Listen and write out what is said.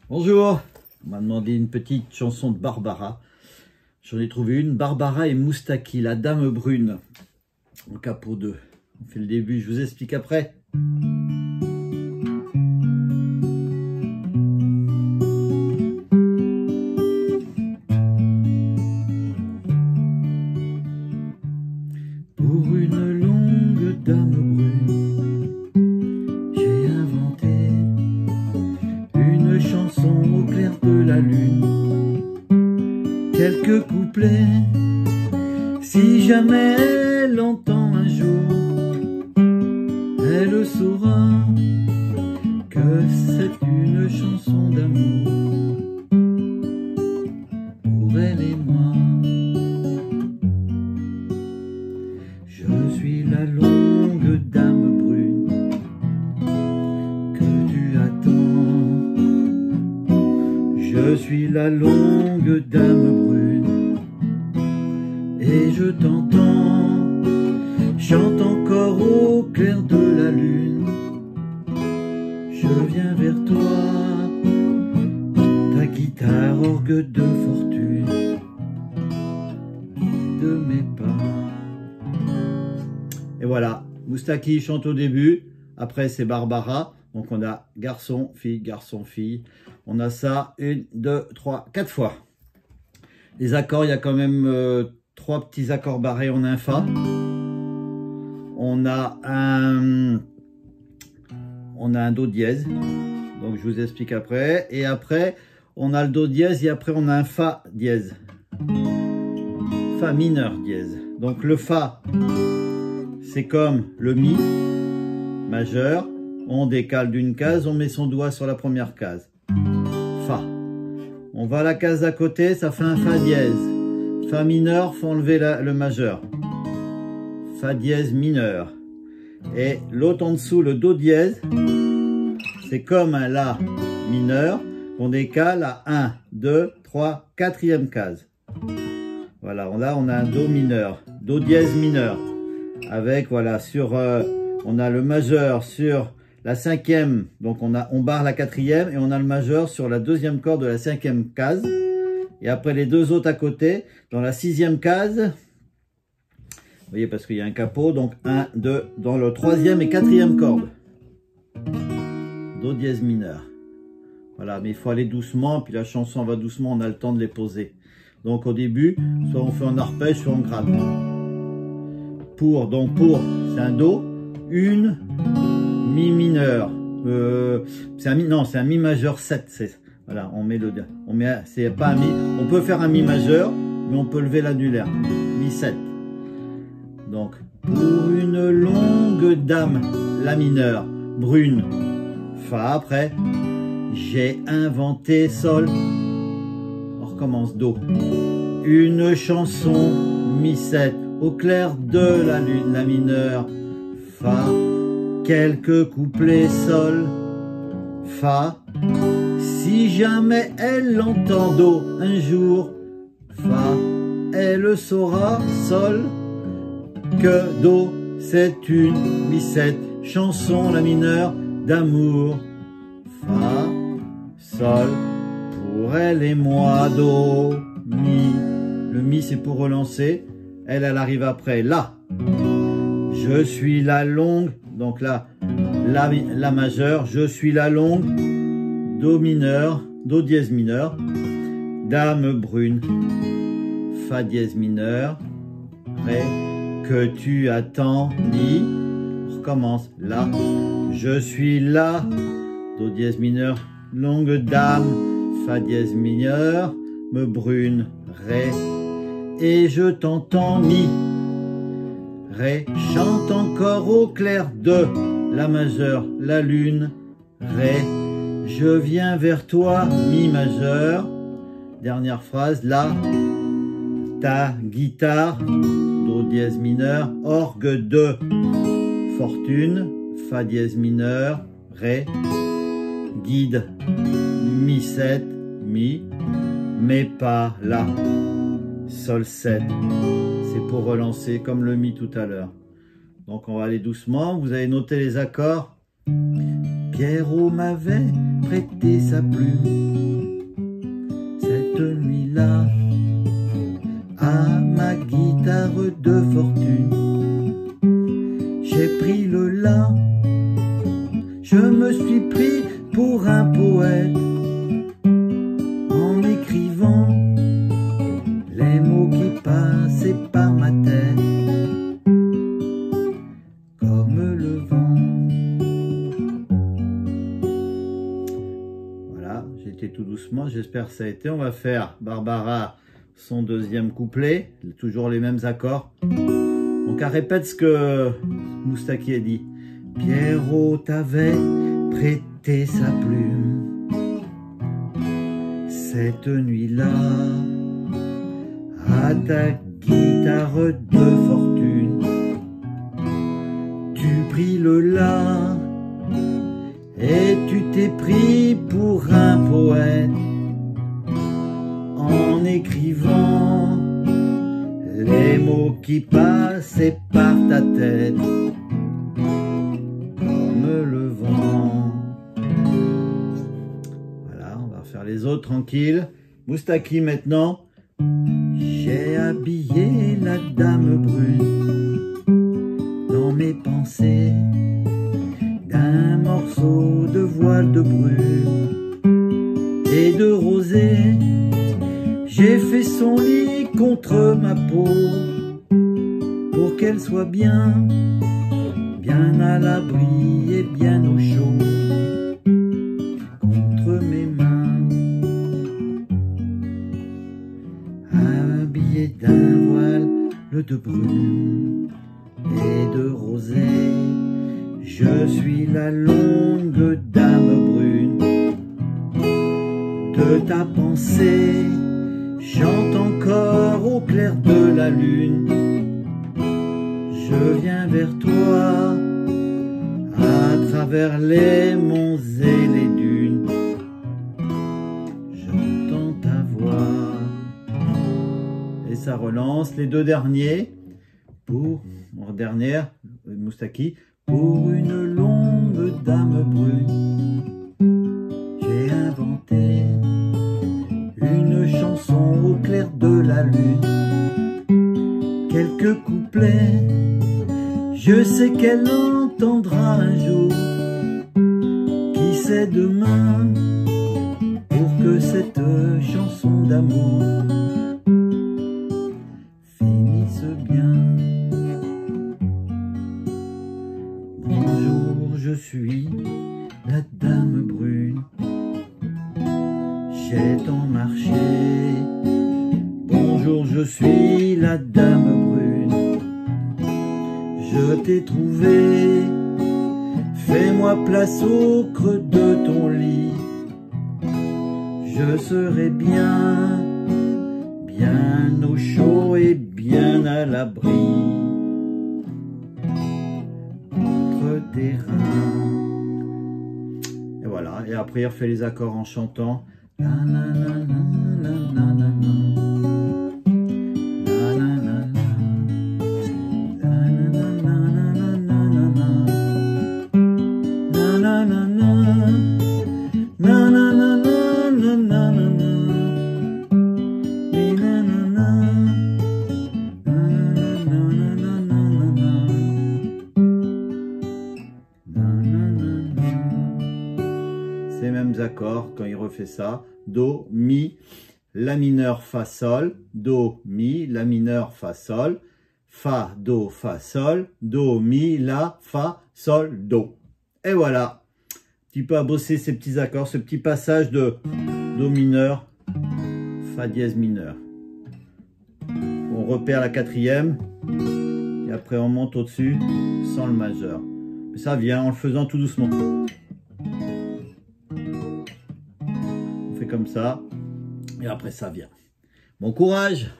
Bonjour, on m'a demandé une petite chanson de Barbara. J'en ai trouvé une, Barbara et Moustaki, la dame brune, en capot 2. On fait le début, je vous explique après. Pour une longue dame brune, j'ai inventé une chanson au clair de la lune. Quelques couplets, si jamais elle entend un jour, elle saura que c'est une chanson d'amour pour elle et moi. Je suis la longue dame brune que tu attends. Je suis la longue dame brune et je t'entends. Chante encore au clair de la lune. Je viens vers toi, ta guitare orgue de fortune, de mes pas. Et voilà, Moustaki chante au début, après c'est Barbara. Donc on a garçon, fille, garçon, fille. On a ça 1, 2, 3, 4 fois. Les accords, il y a quand même 3 petits accords barrés. On a un Fa. On a un Do dièse. Donc je vous explique après. Et après, on a le Do dièse et après on a un Fa dièse. Fa mineur dièse. Donc le Fa, c'est comme le Mi majeur. On décale d'une case, on met son doigt sur la première case. Fa. On va à la case d'à côté, ça fait un Fa dièse. Fa mineur, faut enlever le majeur. Fa dièse mineur. Et l'autre en dessous, le Do dièse, c'est comme un La mineur qu'on décale à 1, 2, 3, 4e case. Voilà, là on a un Do mineur, Do dièse mineur. Avec, voilà, on a le majeur sur la 5e, donc on barre la 4e et on a le majeur sur la 2e corde de la 5e case. Et après les deux autres à côté, dans la 6e case, vous voyez parce qu'il y a un capot, donc 1, 2, dans le 3e et 4e corde. Do dièse mineur. Voilà, mais il faut aller doucement, puis la chanson va doucement, on a le temps de les poser. Donc au début, soit on fait un arpège, soit on gratte. Pour, c'est un Do, une Mi mineur. C'est un Mi majeur 7. Voilà, c'est pas un Mi. On peut faire un Mi majeur, mais on peut lever l'annulaire. Mi 7. Donc, pour une longue dame, La mineur, brune, Fa après, j'ai inventé Sol. On recommence Do. Une chanson, Mi 7, au clair de la lune, La mineur, Fa. Quelques couplets Sol, Fa. Si jamais elle l'entend Do un jour, Fa, elle saura Sol que Do c'est une Mi 7 chanson La mineur d'amour. Fa, Sol, pour elle et moi, Do, Mi. Le Mi c'est pour relancer, elle arrive après, La. Je suis la longue, donc là, La majeure, je suis la longue, Do mineur, Do dièse mineur, dame brune, Fa dièse mineur, Ré, que tu attends, Mi, on recommence, La, je suis la, Do dièse mineur, longue dame, Fa dièse mineur, me brune, Ré, et je t'entends, Mi, Ré, chante encore au clair de La majeure, la lune, Ré, je viens vers toi, Mi majeur, dernière phrase, La, ta guitare, Do dièse mineur, orgue de fortune, Fa dièse mineur, Ré, guide, Mi 7, Mi, mais pas La, Sol 7, c'est pour relancer comme le Mi tout à l'heure. Donc on va aller doucement, vous allez noter les accords. Pierrot m'avait prêté sa plume cette nuit-là à ma guitare de fortune. J'ai pris le la, je me suis pris pour un poète en écrivant les mots qui passaient par ma tête comme le vent. Voilà, j'étais tout doucement, j'espère que ça a été. On va faire Barbara son deuxième couplet, toujours les mêmes accords. Donc elle répète ce que Moustaki a dit. Pierrot t'avait prêté sa plume cette nuit-là à ta guitare de fortune. Tu pris le la et tu t'es pris pour un poète en écrivant les mots qui passaient par ta tête comme le vent. Voilà, on va faire les autres tranquilles. Moustaki maintenant. J'ai habillé la dame brune dans mes pensées d'un morceau de voile de brume et de rosée. J'ai fait son lit contre ma peau pour qu'elle soit bien à l'abri et bien au chaud contre mes mains. Habillée d'un voile de brume et de rosée, je suis la longue dame brune de ta pensée. Chante encore au clair de la lune. Je viens vers toi à travers les monts et les dunes. J'entends ta voix. Et ça relance les deux derniers. Pour, en dernière, Moustaki, pour une longue dame brune, j'ai inventé une chanson au clair de la lune. Quelques couplets, je sais qu'elle entendra un jour. Qui sait demain, pour que cette chanson d'amour finisse bien. Bonjour, je suis la dame brune. J'ai tant marché. Bonjour, je suis la dame brune. Je t'ai trouvé. Fais-moi place au creux de ton lit. Je serai bien au chaud et bien à l'abri contre tes reins. Et voilà, et après il refait les accords en chantant. La, la, la, la, la, la, la. Ces mêmes accords quand il refait ça. Do, mi, la mineur, fa, sol. Do, mi, la mineur, fa, sol. Fa, do, sol. Do, mi, la, fa, sol, do. Et voilà. Un petit peu à bosser ces petits accords, ce petit passage de do mineur, fa dièse mineur. On repère la quatrième. Et après on monte au-dessus sans le majeur. Mais ça vient en le faisant tout doucement. On fait comme ça. Et après ça vient. Bon courage!